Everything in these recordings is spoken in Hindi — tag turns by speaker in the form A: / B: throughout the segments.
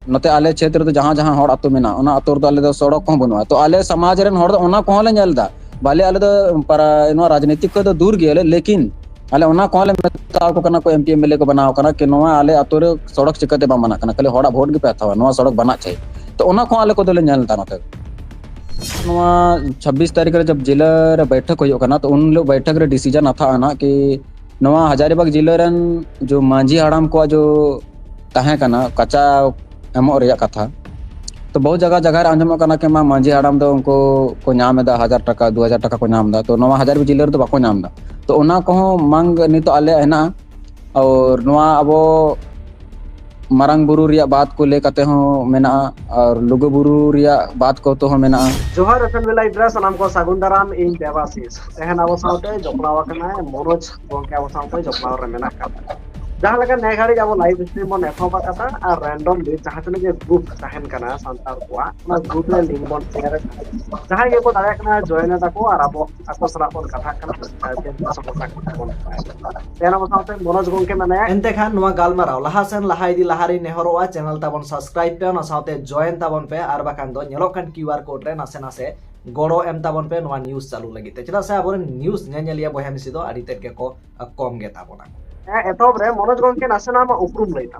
A: नते आले क्षेत्र तो जहाँ जहाँ हर आतो मेना ओना आतो आले दो सड़क को बनवा तो आले समाज रेन हर ओना को ले नेलदा बाले आले दो पर नो राजनीतिक को तो दूर गेले लेकिन आले ओना को ले मेता को कना को एमपी एमएलए को बनाव कना कि नोआ आले आतो रे सड़क चिकते बा मना कना खाली हड़ा वोट के पे थावा नोआ सड़क बना चाहिए तो ओना को आले को दले नेलदा नते नोआ 26 तारीख रे जब जिला रे बैठक होयो कना तो उन लोग बैठक रे डिसीजन आता आना कि नोआ हजारीबाग जिला रेन जो मांझी हाड़ाम को जो ताहे कना कच्चा एमो रे कथा तो बहुत जगह जगह रे आंजम कना कि मांझी हाड़ाम दो उनको को नाम दा 1000 टका 2000 टका को नाम दा तो नोआ हजार जिला रे तो बाको नाम दा तो ओना को मांग नितो आले हेना और नोआ अबो मारंग बुरु रिया बात को ले कते हो मेना और लुगु बुरु रिया बात को तो हो मेना
B: जोहार एफएन विलाई ड्रेस नाम को सागुन दाराम इन देवाशीष तेहन अब साउते जपनावा कना मनोज गोंके अब साउते जपनावा रे मेना का जहां लगा नेघाड़ी अब लाइव स्ट्रीम बन एफो कथा और रैंडम लिंक जहां तने के ग्रुप तहन कना संतार को ना ग्रुप ले लिंक बन शेयर जहां के को दाया कना जॉइन ताको और अब आको सरा बन कथा कना के समस्या बन तेहन अब साउते मनोज गोंके माने एनते खान नुवा गालमाराव लहासेन लहाइदी लहारी नेहरोवा चैनल ताबन सब्सक्राइब पे ना साउते जॉइन ताबन पे आर बाखान दो नेलोकन क्यूआर कोड रे नासे नासे गड़ो एम ताबन पे नुवा न्यूज़ चालू लगी ते चला से आबोरे न्यूज़ नेलिया बया मिसी दो आडी तेर के को कम गे ताबोना एतोब रे मनोज गोंके नासे नाम उपरुम लैता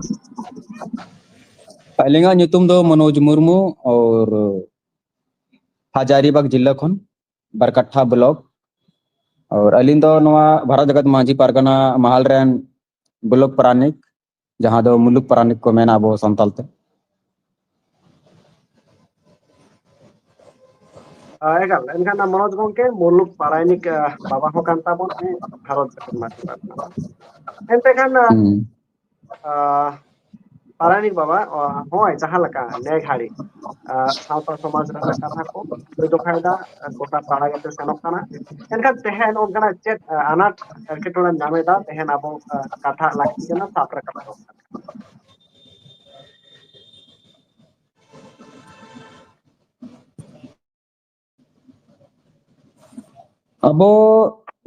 A: अलिंगा नितुम दो मनोज मुर्मू और हजारीबाग जिला खन बरकट्ठा ब्लॉक और अलिंग दो नवा भारत जगत मांझी पारगना महल रेन ब्लॉक प्रानिक जहां दो मुलुक प्रानिक को मेना बो संतालते
B: एगाल एनखान मनोज गोंके मुलुक प्रानिक बाबा हो कांता बन भारत जगत मांझी पारगना एनते खान प्रानिक बाबा होय जहां लका नेघाड़ी सावता समाज रना कथा को जो फायदा गोटा पाड़ा गते सेनोक काना एनखान तेहन ओनकाना चेत अनाट एरकेटोना नामेदा तेहन अब कथा लाक्ति कना सात्र कथा
A: अबो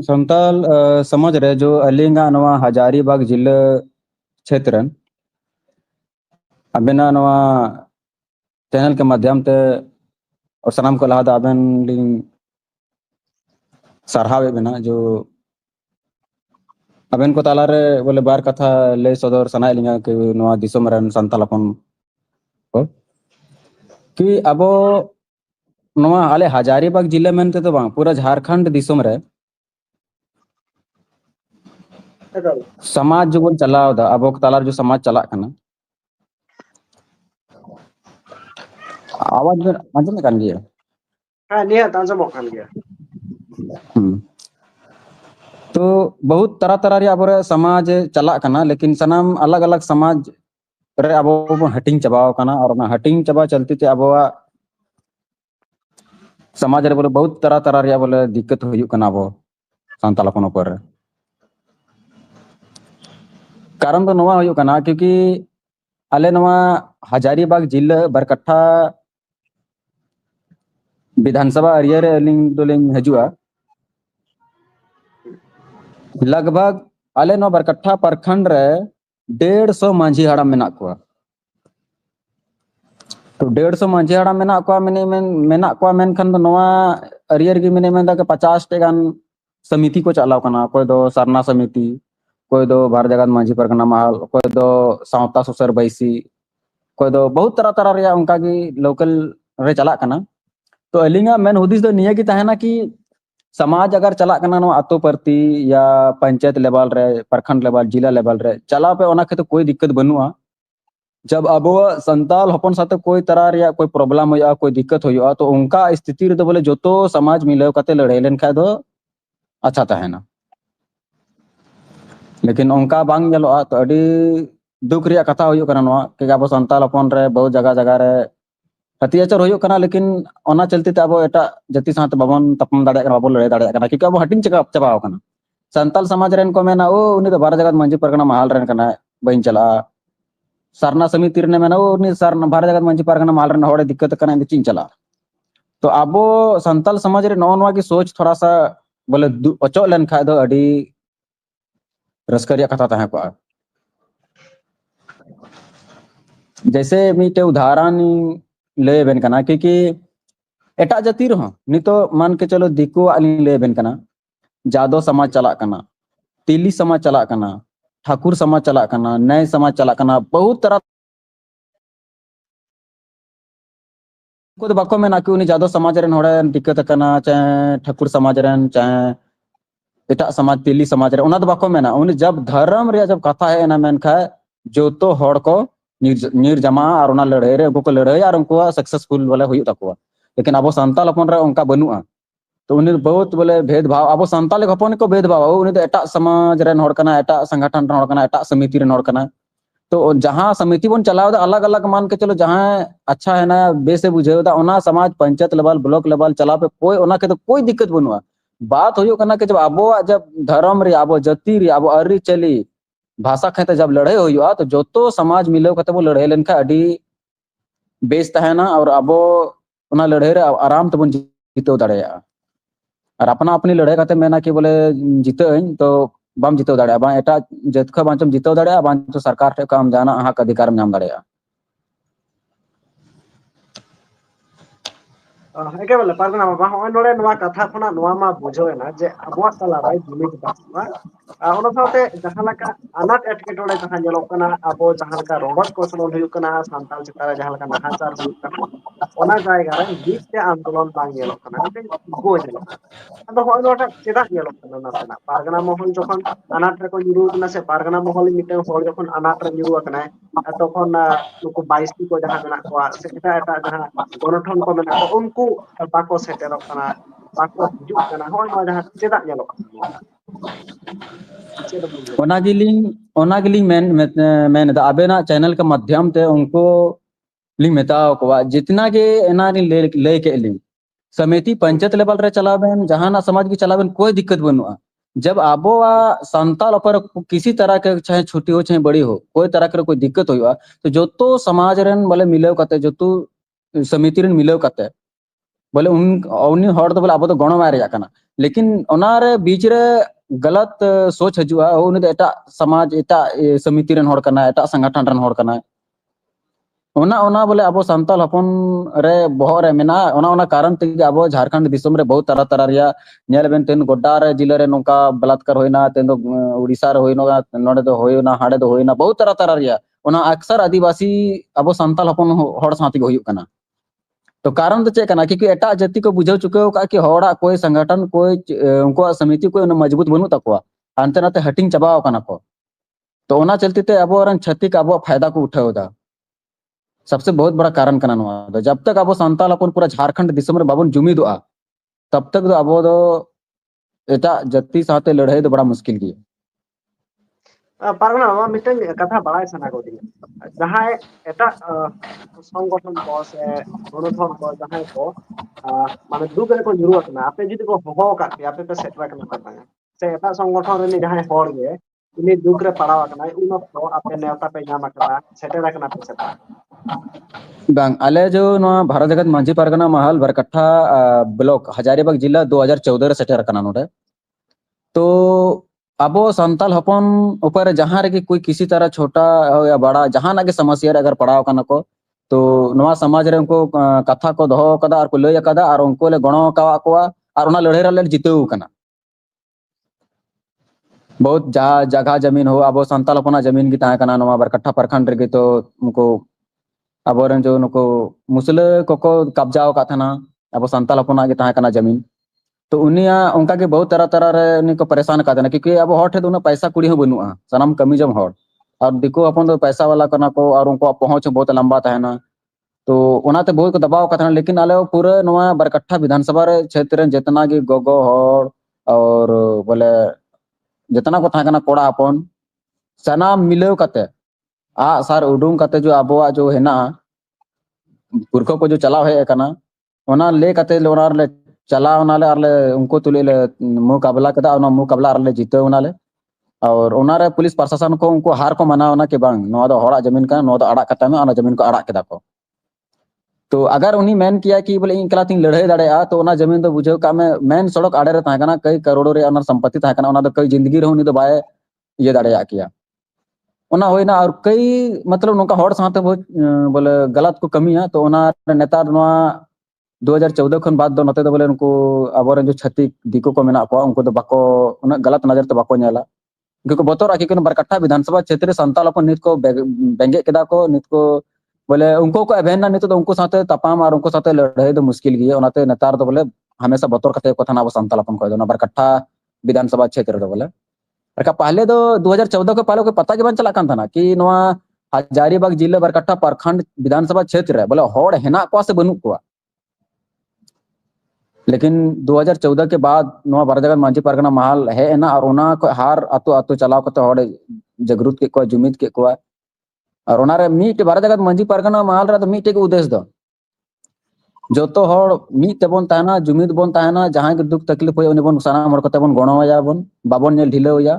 A: संताल समाज रे जो अलिंगा नवा हजारीबाग जिला क्षेत्र अबेना नवा चैनल के माध्यम ते और सलाम को लहा अबेन लिंग सरहावे बिना जो अबेन को ताला रे बोले बार कथा ले सदर सनाय लिंगा कि नवा दिसोम रन संताल अपन को कि अबो नवा आले हजारीबाग जिला मेनते तो बांग पूरा झारखंड दिसोम रे समाज जो बन चलाव दा अबो तालार जो समाज चला कना आवाज आंजम कान गया
B: हां निहत आंजम कान गया
A: तो बहुत तरह तरह रे अब समाज चला कना लेकिन सनाम अलग अलग समाज रे अब हटिंग चबाव कना और हटिंग चबा चलते थे अब समाज रे बोले बहुत तरह तरह रे बोले दिक्कत हुई कना अब सांताल अपन ऊपर कारण तो नवा हुई कना क्योंकि आले नवा हजारीबाग जिला बरकट्ठा विधानसभा एरिया रे लिंग दोलिंग हजुआ लगभग आले नवा बरकट्ठा प्रखंड रे 150 मांझी हाड़ा मेना को तो 150 मांझी हाड़ा मेना को मेनखान नवा एरिया रे मेने मेन दा 50 टे गान समिति को चलाव कना कोई दो सरना समिति कोई दो भारत जगत मांझी परगना महल कोई दो सावता सुसर बैसी कोई दो बहुत तरह तरह रे उनका की लोकल रे चला कना तो अलिंगा मेन हुदिस दो निया की तहना कि समाज अगर चला कना नो आतो प्रति या पंचायत लेवल रे प्रखंड लेवल जिला लेवल रे चला पे ओना के तो कोई दिक्कत बनुआ जब अब संताल हपन साथे कोई तरह रे कोई प्रॉब्लम होया कोई दिक्कत होया तो उनका स्थिति रे तो बोले जो तो समाज मिले कते लड़ाई लेन खा दो अच्छा तहना लेकिन उनका बांग जलो तो अडी दुख रिया कथा होयो कना नो कि अब संताल हपन रे बहुत जगह जगह रे अत्याचार होयो कना लेकिन ओना चलते ते अब एटा जति साथ बाबन तपन दाड़े कना बाबो लड़ाई दाड़े कना क्योंकि अब हटिंग चबाव कना संताल समाज रेन को मेना ओ उनी तो भारत जगत मांझी परगना महल रेन कना बइन चला सरना समिति ने मेना ओ उनी सरना भारत जगत मांझी परगना महल रेन होड़े दिक्कत कना इन चिन चला तो अब संताल समाज रे नवा की सोच थोड़ा सा बोले अचो लेन खा दो अडी रस्करिया कथा तहे को जैसे मीटे उदाहरण ले बेन कना क्योंकि एटा जाति रहो नितो मान के चलो दिको आली ले बेन कना जादव समाज चला कना तिली समाज चला कना ठाकुर समाज चला कना नय समाज चला कना बहुत तरह को बाको मेना कि उनी जादव समाज रेन होड़े दिक्कत कना चाहे ठाकुर समाज रेन चाहे एटा समाज तिली समाज रे ओना दो बाको मेना उनी जब धर्म रे जब कथा है ना मेन खा जो तो होड़ को निर्जमा और ओना लड़ाई रे उनको लड़ाई और उनको सक्सेसफुल वाला हुई तकवा लेकिन अब संताल अपन रे उनका बनुआ तो उन्हें बहुत बोले भेदभाव अब संताल हपन को भेदभाव उन्हें तो एटा समाज रेन होड़ कना एटा संगठन रेन होड़ कना एटा समिति रेन होड़ कना तो जहाँ समिति बन चलाव अलग अलग मान के चलो जहाँ अच्छा है ना बेसे बुझे ओना समाज पंचायत लेवल ब्लॉक लेवल चला पे कोई ओना के तो कोई दिक्कत बनुआ बात हो कना कि जब अब जब धर्म रे अब जाति रे अब अरी चली भाषा खाते जब लड़ाई हो तो जो तो समाज मिले कहते वो लड़ाई लेन अड़ी बेस तहना और अब ओना लड़ाई रे आराम तबन जीतो दाड़ेया और अपना अपनी लड़ाई करते मेना कि बोले जीते तो बम जीतो दाड़े बा एटा जतखा बांचम जीतो दाड़े बा तो सरकार ठे काम जाना हक अधिकार नाम दाड़े
B: एके बोले पारगना बाबा होय नोडे नोवा कथा खना नोवा मा बुझोएना जे अबवा तला राय जुमिद बासवा ओना साथे जहां लका अनाट एटकेटोड़े जहां जेलोक कना अबो जहां लका रोबट कोसलन हुयुक कना सांताल चितारे जहां लका नाहाचार हुयुक कना ओना जायगा रे मिटते आंदोलन बांग जेलोक कना मिटे गो जेलोक ᱟᱫᱚ ᱦᱚᱸᱜᱼᱚᱭ ᱱᱚᱣᱟᱴᱟᱜ ᱪᱮᱫᱟᱜ ᱧᱮᱞᱚᱜ ᱠᱟᱱᱟ ᱱᱟᱥᱮᱱᱟᱜ ᱯᱟᱨᱜᱟᱱᱟ ᱢᱚᱦᱚᱞ ᱡᱚᱠᱷᱚᱱ ᱟᱱᱟᱴ ᱨᱮᱠᱚ ᱧᱩᱨᱩ ᱟᱠᱟᱱᱟ ᱥᱮ ᱯᱟᱨᱜᱟᱱᱟ ᱢᱚᱦᱚᱞ ᱢᱤᱫᱴᱟᱝ ᱦᱚᱲ ᱡᱚᱠᱷᱚᱱ ᱟᱱᱟᱴ ᱨᱮ ᱧᱩᱨᱩ ᱟᱠᱟᱱᱟᱭ ᱛᱚᱠᱷᱚᱱ ᱱᱩᱠᱩ ᱵᱟᱭᱥᱤ ᱠᱚ ᱡᱟᱦᱟᱸ ᱢᱮᱱᱟᱜ ᱠᱚᱣᱟ ᱥᱮ ᱮᱴᱟᱜ ᱮᱴᱟᱜ ᱡᱟᱦᱟᱸ ᱜᱚᱱᱚᱴᱷᱚᱱ ᱠᱚ ᱢᱮᱱᱟᱜ ᱠᱚᱣᱟ ᱩᱱᱠᱩ ᱵᱟᱠᱚ ᱥᱮᱴᱮᱨᱚᱜ ᱠᱟᱱᱟ ᱵᱟᱠᱚ ᱦᱤᱡᱩᱜ ᱠᱟᱱᱟ ᱦᱚᱸᱜᱼᱚᱭ ᱱᱚᱣᱟ ᱡᱟᱦᱟᱸ ᱪᱮᱫᱟᱜ ᱧᱮᱞᱚᱜ ᱠᱟᱱᱟ ᱱᱚᱣᱟᱴᱟᱜ ᱪᱮᱫ ᱵᱚᱱ ᱞᱟᱹᱭ
A: ओनागिलिंग मेन अबेना चैनल के माध्यम ते उनको लिंग मेताओ को जितना के एना ले के लिंग समिति पंचायत लेवल रे चलावेन जहां समाज की चलावेन कोई दिक्कत बनुआ जब आबो संताल पर किसी तरह के चाहे छोटी हो चाहे बड़ी हो कोई तरह के कोई दिक्कत हो तो जो तो समाज रेन बोले मिले कते जो तो समिति रेन मिले कते बोले उन हर तो बोले अब तो गण मारे जाकना लेकिन ओनारे बीच रे गलत सोच हजुआ उन एटा समाज एटा समिति रेन हर कना एटा संगठन रेन हर कना ओना बोले अब संताल हपन रे बहो रे मेना ओना कारण ते अब झारखंड दिसम रे बहुत तरह तरह रिया नेल बेन तेन गोड्डा रे जिले रे नोका बलात्कार होइना तेन दो उड़ीसा रे होइना नोडे दो होइना हाडे दो होइना बहुत तरह तरह रिया ओना अक्सर आदिवासी अब संताल हपन हड़ साथी को हुयुक कना तो कारण तो चे कना क्योंकि एटा जाति को बुझाव चुके का कि हड़ा कोई संगठन कोई उनको समिति कोई मजबूत बनू तकवा अंते नाते हटिंग चबाव कना को तो ओना चलते ते अब छत्तीक अब फायदा को उठावदा सबसे बहुत बड़ा कारण कना नवा जब तक अब संताल अपन पूरा झारखंड दिसम रे बाबन जुमिदुआ तब तक तो अब दो एटा जाति साथे लड़ाई तो बड़ा मुश्किल की
B: पारगना बाबा मिटन कथा बड़ाय सना गोदी जहां एटा संगठन को से गणथन को जहां को माने दुग रे को जुरू अकना आपे जुदी को होहो का पे आपे पे सेटरा कना पता से एटा संगठन रे जहां होड़ गे उनी दुग रे पड़ाव अकना उन तो आपे नेवता पे नाम अकना सेटरा कना पे सेटा
A: बांग आले जो नवा भारत जगत मांझी पारगना महल बरकट्ठा ब्लॉक हजारीबाग जिला 2014 रे सेटर कना नोडे तो अबो संताल हपन ऊपर जहां रे कोई किसी तरह छोटा हो या बड़ा जहां ना के समस्या रे अगर पड़ाव कना को तो नवा समाज रे उनको कथा को दहो कदा और को लय कदा और उनको ले गणो का और उना लड़ाई रे जितेउ कना बहुत जगह जमीन हो अब संताल अपना जमीन की तहाँ कना नवा बरकट्ठा प्रखंड रे तो उनको अब जो नुको मुसले को कब्जा का था अब संताल अपना के तहाँ कना जमीन तो उनिया उनका के बहुत तरह तरह रे उनी को परेशान का देना क्योंकि अब हॉट है दोनों पैसा कुड़ी हो बनुआ सनम कमी जम हॉट और दिको अपन तो पैसा वाला करना को और उनको पहुंच बहुत लंबा था ना तो उनाते बहुत को दबाव का था लेकिन आले पूरे नवा बरकट्ठा विधानसभा रे क्षेत्र जितना की गोगो हॉट और बोले जितना को था कोड़ा अपन सनाम मिलेव कते आ सार उडुंग कते जो अबवा जो है ना पुरखो को जो चलाव है कना ओना ले कते ओना ले चला ओना ले अरले उनको तुले ले मुकाबला कदा ओना मुकाबला अरले जीते ओना ले और ओना रे पुलिस प्रशासन को उनको हार को मना ओना के बांग नोआ दो हड़ा जमीन का नोआ दो अड़ा कता में ओना जमीन को अड़ा केदा को तो अगर उन्हीं मैन किया कि बोले इनकला तीन लड़ाई दाड़ेया तो ओना जमीन तो बुझो का में मैन सड़क आड़े रे ताकना कई करोड़ों रे ओना संपत्ति ताकना ओना तो कई जिंदगी रे उनी तो बाय ये दाड़ेया किया ओना होइना और कई मतलब नोका हर साथे बहुत बोले गलत को कमिया तो ओना नेतार नोआ 2014 खन बाद दो नते दो बोले उनको अबोरे जो छत्तीक दिको को मेना को उनको तो बाको उना गलत नजर तो बाको नेला उनको को बतौर आके कन बरकट्ठा विधानसभा क्षेत्र संताल अपन नित को बेंगे केदा को नित को बोले उनको को एवेना नित तो उनको साथे तपाम और उनको साथे लड़ाई तो मुश्किल गिया ओनाते नेतार तो बोले हमेशा बतौर कते को थाना संताल अपन को ना बरकट्ठा विधानसभा क्षेत्र तो बोले रका पहले तो 2014 के पहले को पता के बन चला कान था ना कि नोआ हजारीबाग जिले बरकट्ठा प्रखंड विधानसभा क्षेत्र है बोले होड़ हेना को से बनु को लेकिन 2014 के बाद नोआ बारजगत मांझी परगना महल है ना और ओना को हार अतो अतो चलाव कते होड़ जगरुत के को जुमित के को और ओना रे मीट बारजगत मांझी परगना महल रे तो मीट के उद्देश्य दो जो तो होड़ मीट तेबन ताना जुमित बोन ताना जहां के दुख तकलीफ होय उनी बोन साना मोर कते बोन गणोया बोन बाबन नेल ढिले होया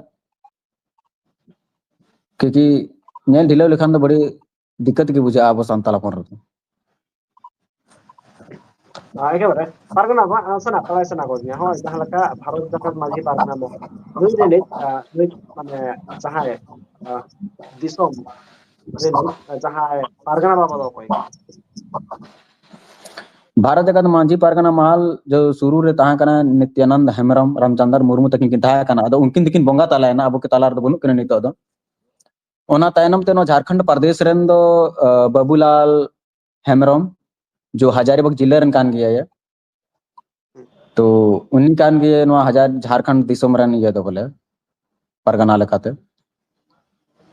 A: क्योंकि नेल ढिले लेखान तो बड़ी दिक्कत की बुझा अब संताल अपन रे
B: एकेबारे पारगना बा सना पड़ाय सना को दिया हो जहां लका भारत जगत माझी पारगना मो नई रे नई माने जहां दिसोम रे नई जहां पारगना बाबा दो कोई
A: भारत जगत मांझी परगना महल जो शुरू रे तहां कना नित्यानंद हेमरम रामचंद्र मुर्मू तकिन किन तहां कना अदो उनकिन दिकिन बोंगा ताला ना अब के तालार दो बनु कने नितो दो ओना तायनम ते नो झारखंड प्रदेश रेन दो बाबूलाल हेमरम जो हजारीबाग जिले रन कान गया है तो उन्हीं कान गए नो हजार झारखंड दिसोम रन ये दो बोले परगना लेकाते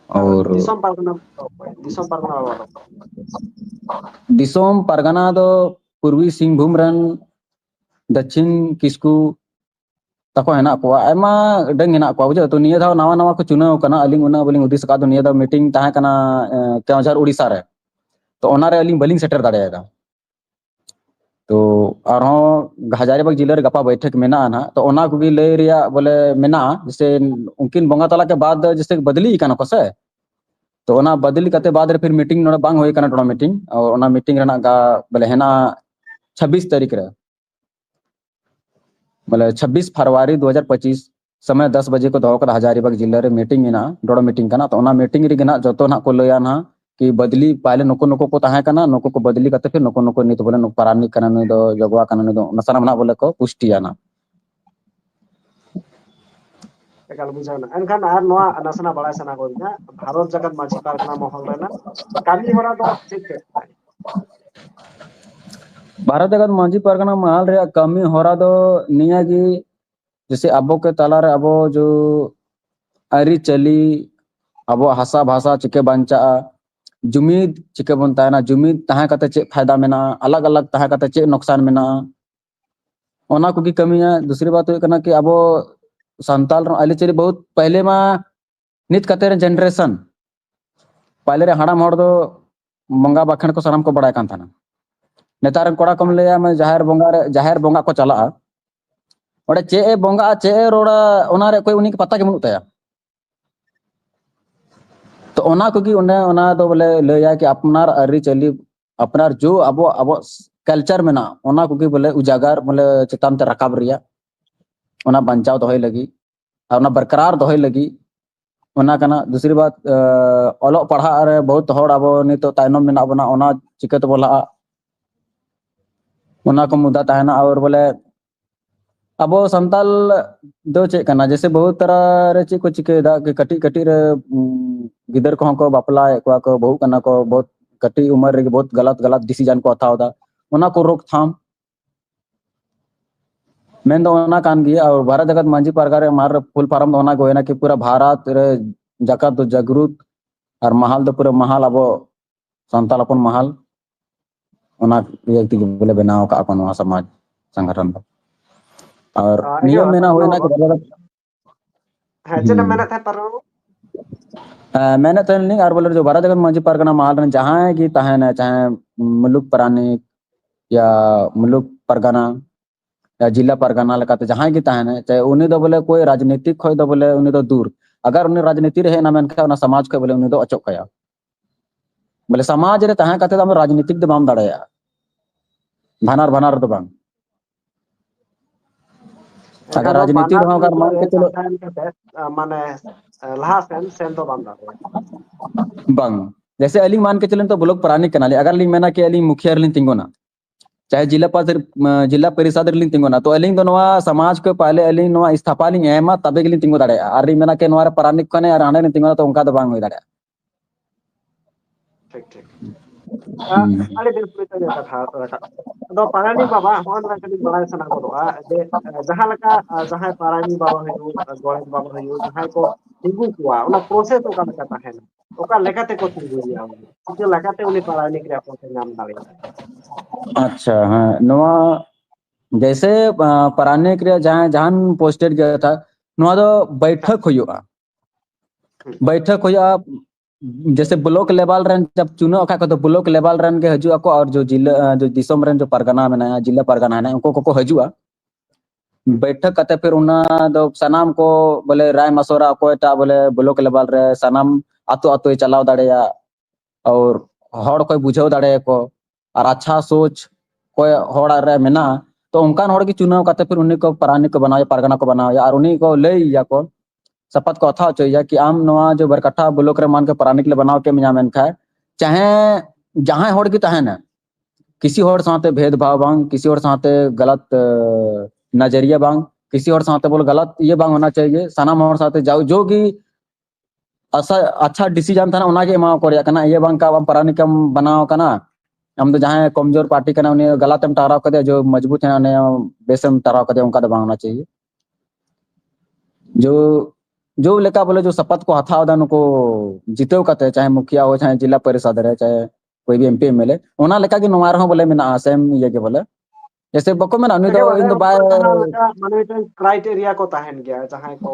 A: और
B: दिसोम पारगना बाबा दो
A: दिसोम परगना दो पूर्वी सिंहभूम रन दक्षिण किस्कू तको हेना को आयमा डंग हेना को बुझे तो निया धाव नवा नवा को चुनाव कना अलिंग उना बलिंग उदिस का दो निया धाव मीटिंग ताहे कना केवझार उड़ीसा रे तो ओना रे अलिंग बलिंग सेटर दाड़ेगा तो आरहों हजारीबाग जिले रे गपा बैठक मेना ना तो ओना को गी लय रिया बोले मेना जैसे उनकिन बोंगा तला के बाद जैसे बदली कना को से तो ओना बदली कते बाद रे फिर मीटिंग नोड़ा बांग होय कना टोना मीटिंग और ओना मीटिंग रेना गा बोले हेना 26 तारीख रे बोले 26 फरवरी 2025 समय 10 बजे को दो हजारीबाग जिले रे मीटिंग ना डोड़ा मीटिंग कना तो ओना मीटिंग रे ना जतो ना को लया ना कि बदली पहले नुको नुको को ताहे कना नुको को बदली कते फिर नुको नुको नित बोले नुक परानी कना नु दो जगवा कना नु दो नसना मना बोले को पुष्टिया ना
B: एकाल बुझाना एनखान आर नोआ नसना बड़ाय सना को दिया भारत जगत माझी पारगना महल रेना कामी होरा दो चेक
A: भारत जगत मांझी परगना महल रे कमी होरा दो निया की जैसे अबो के ताला रे अबो जो अरी चली अबो हासा भाषा चिके बंचा जुमीद चिके बनता है ना जुमीद ताहे कते चे फायदा मेना अलग अलग ताहे कते चे नुकसान मेना ओना को की कमी है दूसरी बात हुई कना कि अबो संताल अलीचेरी बहुत पहले मा नित कते जनरेशन पहले रे हाड़ाम हड़ दो मंगा बाखण को सनाम को बड़ाय कान थाना नेतार कोड़ा कम ले मैं जाहिर बोंगा को चला ओडे चे ए बोंगा चे ए रोड़ा ओना रे कोई उनी के पता के मुनु तया तो ओना को की ओना तो बोले लया कि अपनार अरी चली अपनार जो अबो अबो कल्चर में ना ओना को की बोले उजागर बोले चिताम ते रकाब रिया ओना बंचाव दोहय लगी और ओना बरकरार दोहय लगी ओना कना दूसरी बात ओलो पढ़ा रे बहुत होड़ अबो नितो तायनम में ना बना ओना चिकत बोला ओना को मुद्दा ताहना और बोले अब संताल दो चे कना जैसे बहुत तरह रे चे को चिके दा कि कटी कटी रे गिदर को बापला को बहु कना को बहुत कटी उम्र रे बहुत गलत गलत डिसीजन को हताव दा ओना को रोकथाम मेन दो ओना कान गिया और भारत जगत मांझी परगार रे मार फुल फार्म ओना को ना कि पूरा भारत रे जकत तो जगरुत और महल दो पूरा महल अब संताल अपन महल ओना व्यक्ति बोले बनाव का अपन समाज संगठन और नियम में ना होए ना कि
B: है चेना मेना था परगना
A: मैंने तो नहीं और बोले जो भारत जगत मांझी परगना महल जहाँ की ताहे ना चाहे मुलुक प्राणी या मुलुक परगना या जिला परगना लगाते जहाँ की ताहे ना चाहे उन्हें तो बोले कोई राजनीतिक खोई तो बोले उन्हें तो दूर अगर उन्हें राजनीति रहे ना मेनखा ना समाज को बोले उन्हें तो अचोक कया बोले समाज रे ताहे कते तो राजनीतिक दो बाम दाड़ेया भानार भानार दो बाम अगर राजनीति रहो अगर मान के चलो
B: माने laha sen do bam dare
A: bang जैसे अली मान के चलें तो ब्लॉक प्रानिक कनाले अगर लिंग मेना के अली मुखिया लिंग तिंगोना चाहे जिला परिषद लिंग तिंगोना तो अली दो समाज के पहले अली स्थापा लिंग एमा तबे के लिंग तिंगो दाड़े और लिंग मेना के नोआ प्रानिक कने और आने लिंग तिंगोना तो उनका तो बांग हो दाड़े
B: ठीक ठीक अरे बिल्कुल तो कथा रखा तो पारानी बाबा हन ना कदी बड़ा सना को जे जहां लका जहां पारानी बाबा हयु गणेश बाबा हयु जहां को तिंगु कुआ उना प्रोसेस ओका लका ताहेन ओका लेकाते को तिंगु रिया चिके लेकाते उनी पारानी क्रिया प्रोसेस नाम दावे
A: अच्छा हाँ नोआ जैसे पराने क्रिया जहां जहां पोस्टेड गया था नोआ दो बैठक हुआ बैठक हुआ जैसे ब्लॉक लेवल रन जब चुनाव का तो ब्लॉक लेवल रन के हजुआ को और जो जिला जो दिसोम रन जो परगना में जिला परगना है उनको को हजुआ बैठक करते फिर उना दो सनाम को बोले राय मसोरा को एटा बोले ब्लॉक लेवल रे सनाम आतो आतो चलाव दाड़ेया और हड़ कोई बुझाव दाड़े को और अच्छा सोच कोई हड़ रे मेना तो उनकान हड़ की चुनाव करते फिर उन्हीं को परानी को बनाओ परगना को बनाओ और उन्हीं को ले या को शपथ को अथा चाहिए कि आम नवा जो बरकट्ठा ब्लॉक रे मान के परानी के लिए बनाओ के मिया मेन खाए चाहे जहां हड़ की तहन किसी और साथे भेदभाव बांग किसी और साथे गलत नजरिया बांग किसी और साथे बोल गलत ये बांग होना चाहिए सनाम और साथे जाओ जो कि अच्छा डिसीजन था ना उना के मा कोरिया कना ये बांग का हम परानी कम बनाओ कना हम तो जहां कमजोर पार्टी कना उन्हें गलत हम टराव कर दे जो मजबूत है उन्हें बेसम टराव कर दे उनका दबाव होना चाहिए जो जो लेका बोले जो शपथ को हथा उदा को जीते कहते चाहे मुखिया हो चाहे जिला परिषद रहे चाहे कोई भी एमपी एमएलए ओना लेका की नोमार हो बोले मेना सेम ये के बोले जैसे बको मेना उनी दो इन दो बाय
B: माने क्राइटेरिया को ताहेन गया जहां को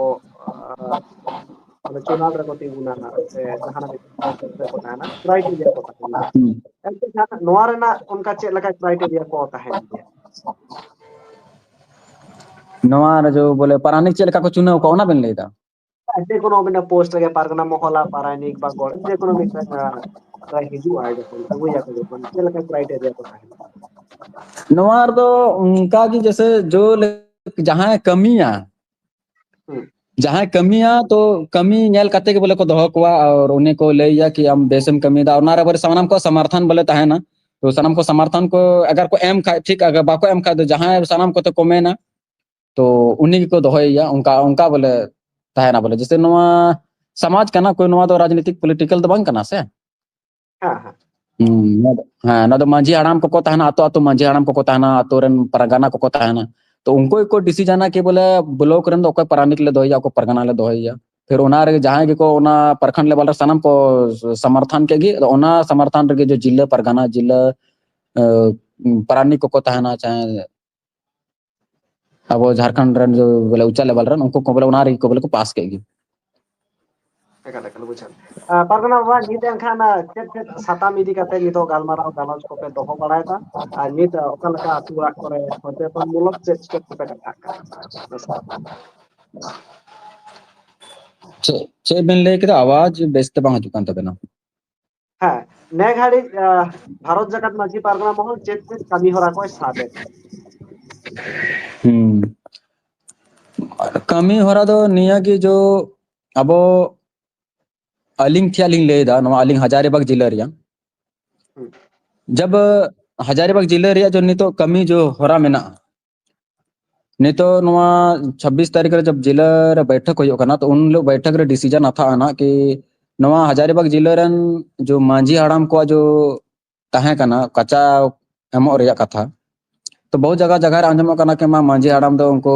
B: माने चुनाव रे को तिंगुना से जहां भी प्रोसेस रे को ताहेना क्राइटेरिया को ताहेन गया एंते जहां नोआ रेना उनका चेक लगा क्राइटेरिया को ताहेन गया
A: नोआ जो बोले परानिक चेल का को चुनाव को ना बन लेदा
B: जे कोनो बिना पोस्ट रे पारगना मोहला पारानिक बा गण जे कोनो भी का हिजु आए जखन अगु या को जखन चेक लगा क्राइटेरिया को ताहेन
A: नोआर दो उनका की जैसे जो जहां कमियां जहां कमियां तो कमी नेल कते के बोले को दह कोआ और उन्हें को ले या कि हम बेसम कमी दा और बारे सनाम को समर्थन बोले ताहे ना तो सनाम को समर्थन को अगर को एम खा ठीक अगर बाको एम खा तो जहां सनाम को तो कमे ना तो उन्हीं को दहोया उनका उनका बोले ताहे ना बोले जैसे नोआ समाज का ना कोई नोआ तो राजनीतिक पॉलिटिकल तो बंग करना से
B: हां हां
A: हाँ ना तो मांझी हराम को ताहना आतो आतो मांझी हराम को ताहना आतो रन परगना को ताहना तो उनको एक डिसीजन है कि बोले ब्लॉक रन को परानिक ले दोया को परगना ले दोया फिर ओना रे जहां के को ओना प्रखंड लेवल सनम को समर्थन के गी ओना समर्थन रे जो जिला परगना जिला परानिक को ताहना चाहे अब झारखंड रन जो बोले ऊंचा लेवल रन उनको को बोले ओना रे को बोले को पास केगी
B: एका बुझान परगना बाबा नित एनखान चेत साताम इदी कते नितो गालमाराव गालच को पे दोहो बड़ायता आ नित ओकलका अतुरा करे सचेतन मूलक चेत चेत को पे कथा
A: चे बिन ले के आवाज बेस्ते बांग जुकान तबेना
B: हां ने घाड़ी भारत जगत माझी परगना महल चेत चेत कमी होरा को साबे
A: कमी होरा दो निया की जो अब अलिंग थी अलिंग लेदा नो अलिंग हजारीबाग जिला रिया जब हजारीबाग जिला रिया जो नहीं तो कमी जो होरा मेना नहीं तो 26 तारीख रे जब जिला रे बैठक होयो कना तो उन लोग बैठक रे डिसीजन था आना कि हजारीबाग जिला रन जो मांझी हड़ाम को जो ताहे कना कच्चा एमो रिया कथा तो बहुत जगह जगह आंजम कना कि मांझी हड़ाम दो उनको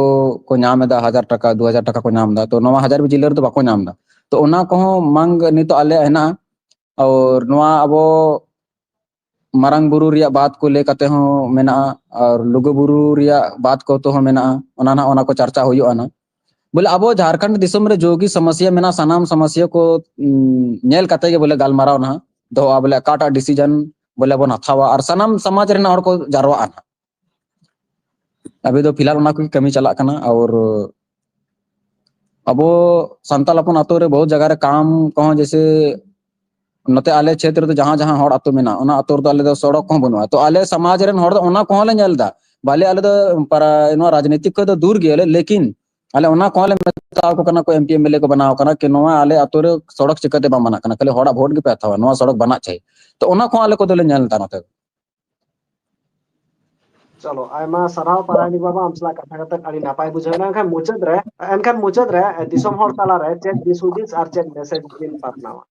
A: को नाम दा 1000 टका 2000 टका को नाम दा तो हजारीबाग जिला रे तो बाको नाम दा तो उना को मांग नहीं तो आले है ना और नवा अबो मारंग बुरु रिया बात को लेकते हो मेना और लुगु बुरु रिया बात को तो हो मेना ओना को चर्चा हुई ना बोले अब झारखंड दिसम रे जोगी समस्या मेना सनाम समस्या को नेल कते के बोले गालमाराव ना दो बोले काटा डिसीजन बोले बन हथावा और सनाम समाज रे और को जारवा आना अभी तो फिलहाल उना को कमी चला कना और अब संताल अपन आतो रे बहुत जगह रे काम कहो जैसे नते आले क्षेत्र तो जहां जहां हड़ आतो मेना ओना आतो आले दो सड़क को बनवा तो आले समाज रेन हड़ ओना को ले नेलदा बाले आले दो पर राजनीतिक को तो दूर गेले लेकिन आले ओना को ले मेता को कना को एमपी एमएलए को बनाव कना कि नोआ आले आतो रे सड़क चिकाते बा मना कना खाली होड़ा वोट के पे अथवा नोआ सड़क बना चाहिए तो ओना को आले को दोले नेलता नते
B: चलो आयमा सराव पारायनिक बाबा आमसला कथा कथा अड़ी नापाय बुझावना एनखान मुचाद रे दिसम हर ताला रे चेक दिसुदिस आर चेक मेसेज बिन पासनावा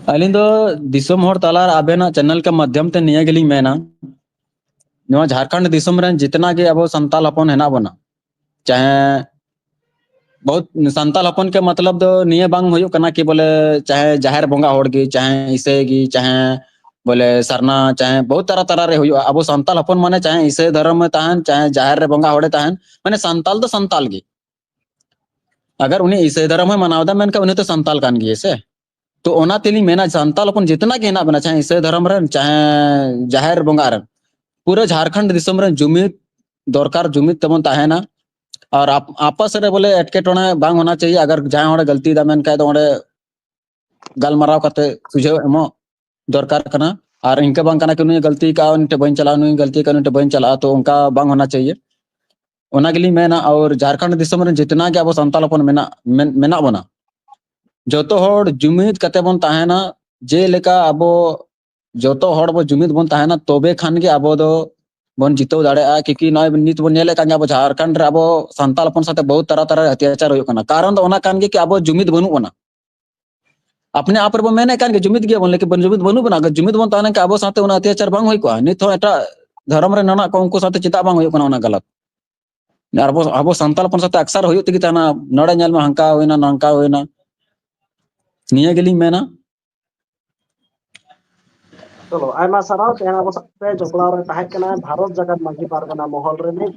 A: अलिन दो दिसम हर तालार आबेना चैनल के माध्यम ते निया गेली मेना नोआ झारखंड दिसम रे जितना के अब संताल अपन हेना बना चाहे बहुत संताल अपन के मतलब दो निये बांग होयो कना कि बोले चाहे जाहिर बोंगा होड़गी चाहे इसेगी चाहे बोले सरना चाहे बहुत तरह तरह रे होयो अब संताल अपन माने चाहे इसे धर्म में ताहन चाहे जाहिर रे बोंगा होड़े ताहन माने संताल तो संताल गी अगर उन्हें इसे धर्म में मनावदा मेन का उन्हें तो संताल कान गी से तो ओना तेली मेना संताल अपन जितना के ना बना चाहे इसे धर्म रन चाहे जाहिर बोंगा रन पूरे झारखंड दिसम रे जुमिद दरकार जुमिद तमन ताहेना और आपस रे बोले एटकेटोना बांग होना चाहिए अगर जहां होड़े गलती दा मेन का तो ओड़े गलमराव करते सुझाव एमो दरकार कना और इनके बांग कना कि नुई गलती का उनटे बन चला नुई गलती का उनटे बन चला तो उनका बांग होना चाहिए ओना गिली मेना और झारखंड दिसम रे जितना के अब संताल अपन मेना बना जोतो होड़ जुमिद कते बन ताहेना जे लेका अब जोतो होड़ बो जुमिद बन ताहेना तोबे खान के अब दो बन जितो दाड़े क्योंकि नय नित बन नेले कान अब झारखंड रे अब संताल अपन साथे बहुत तरह तरह अत्याचार होयो कना कारण तो ओना कान के कि अब जुमिद बनु बना अपने आप रे मेने कान के जुमिद गे बन लेकिन बन जुमिद बनु बना अगर जुमिद बन ताने के अब साथे ओना अत्याचार बांग होई को नित हो एटा धर्म रे नाना को उनको साथे चिता बांग होयो कना ओना गलत अब संताल अपन साथे अक्सर होयो तिगी ताना नड़े नेल में हंका होइना नंका होइना निया गेली मेना
B: चलो आयमा सराव तेना बस पे जोपड़ा रे ताहे कना भारत जगत मांझी पारगना महल रे ने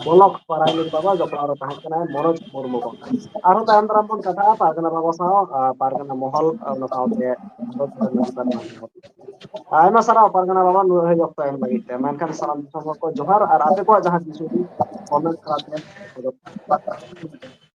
B: ब्लॉक पारायनिक बाबा जोपड़ा रे ताहे कना मनोज मुर्मू बाबा आरो तायम दाराम बन कथा पारगना बाबा साव पारगना महल ना सावते भारत जगत मांझी पारगना आयमा सराव पारगना बाबा नु हे जक्ता एम लगित ते मेनखान सलाम दिसम को जोहार और आते को जहां दिसुदी कमेंट कराते